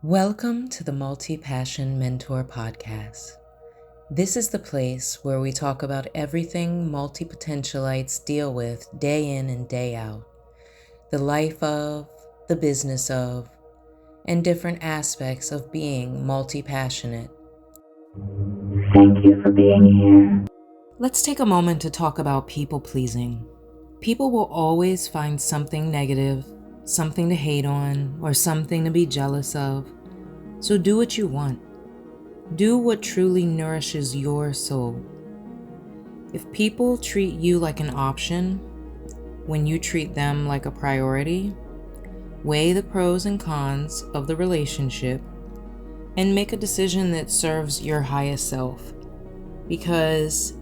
Welcome to the Multi-Passion Mentor Podcast. This is the place where we talk about everything multi-potentialites deal with day in and day out. The life of, the business of, and different aspects of being multi-passionate. Thank you for being here. Let's take a moment to talk about people-pleasing. People will always find something negative, something to hate on, or something to be jealous of. So do what you want. Do what truly nourishes your soul. If people treat you like an option, when you treat them like a priority, weigh the pros and cons of the relationship and make a decision that serves your highest self. Because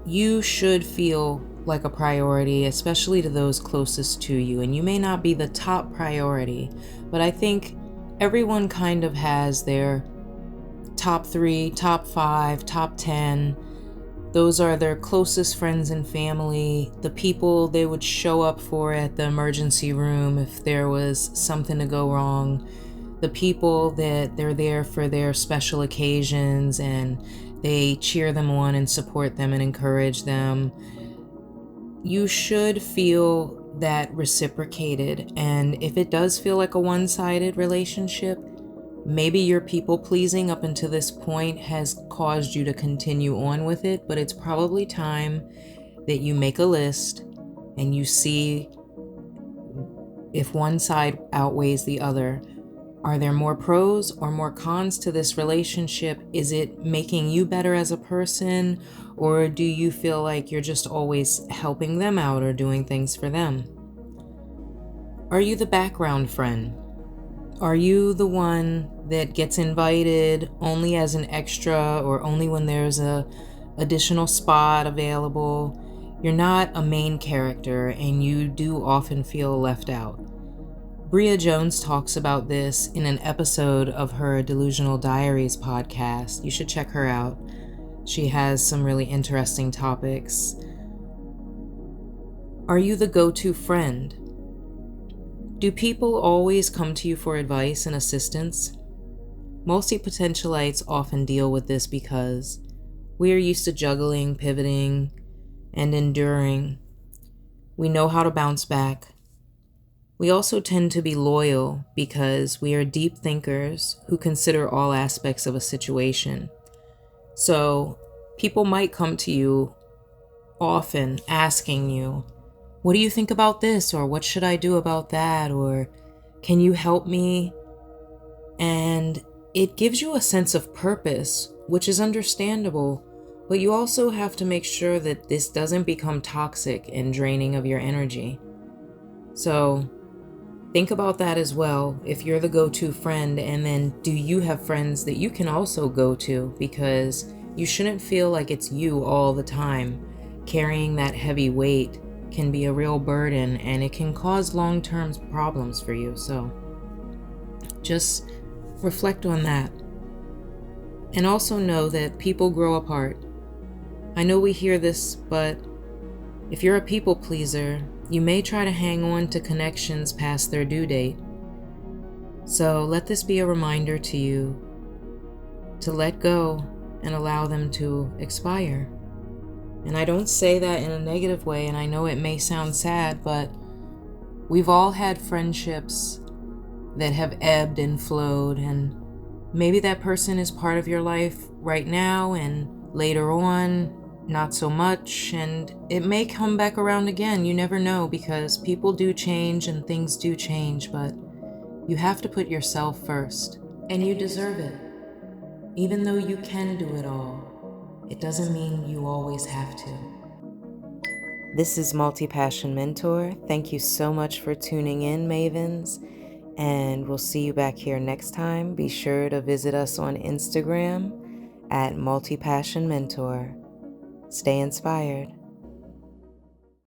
you should feel like a priority, especially to those closest to you. And you may not be the top priority, but I think everyone kind of has their top 3, top 5, top 10. Those are their closest friends and family, the people they would show up for at the emergency room if there was something to go wrong, the people that they're there for their special occasions and they cheer them on and support them and encourage them. You should feel that reciprocated, and if it does feel like a one-sided relationship, maybe your people-pleasing up until this point has caused you to continue on with it, but it's probably time that you make a list and you see if one side outweighs the other. Are there more pros or more cons to this relationship? Is it making you better as a person, or do you feel like you're just always helping them out or doing things for them? Are you the background friend? Are you the one that gets invited only as an extra or only when there's a additional spot available? You're not a main character and you do often feel left out. Bria Jones talks about this in an episode of her Delusional Diaries podcast. You should check her out. She has some really interesting topics. Are you the go-to friend? Do people always come to you for advice and assistance? Multi-potentialites often deal with this because we are used to juggling, pivoting, and enduring. We know how to bounce back. We also tend to be loyal because we are deep thinkers who consider all aspects of a situation. So people might come to you often asking you, what do you think about this? Or what should I do about that? Or can you help me? And it gives you a sense of purpose, which is understandable, but you also have to make sure that this doesn't become toxic and draining of your energy. So think about that as well. If you're the go-to friend, and then do you have friends that you can also go to? Because you shouldn't feel like it's you all the time. Carrying that heavy weight can be a real burden and it can cause long-term problems for you. So just reflect on that. And also know that people grow apart. I know we hear this, but if you're a people pleaser, you may try to hang on to connections past their due date. So let this be a reminder to you to let go and allow them to expire. And I don't say that in a negative way, and I know it may sound sad, but we've all had friendships that have ebbed and flowed, and maybe that person is part of your life right now, and later on, not so much, and it may come back around again. You never know, because people do change and things do change, but you have to put yourself first, and you deserve it. Even though you can do it all, it doesn't mean you always have to. This is Multi-Passion Mentor. Thank you so much for tuning in, Mavens, and we'll see you back here next time. Be sure to visit us on Instagram at Multi-Passion Mentor. Stay inspired.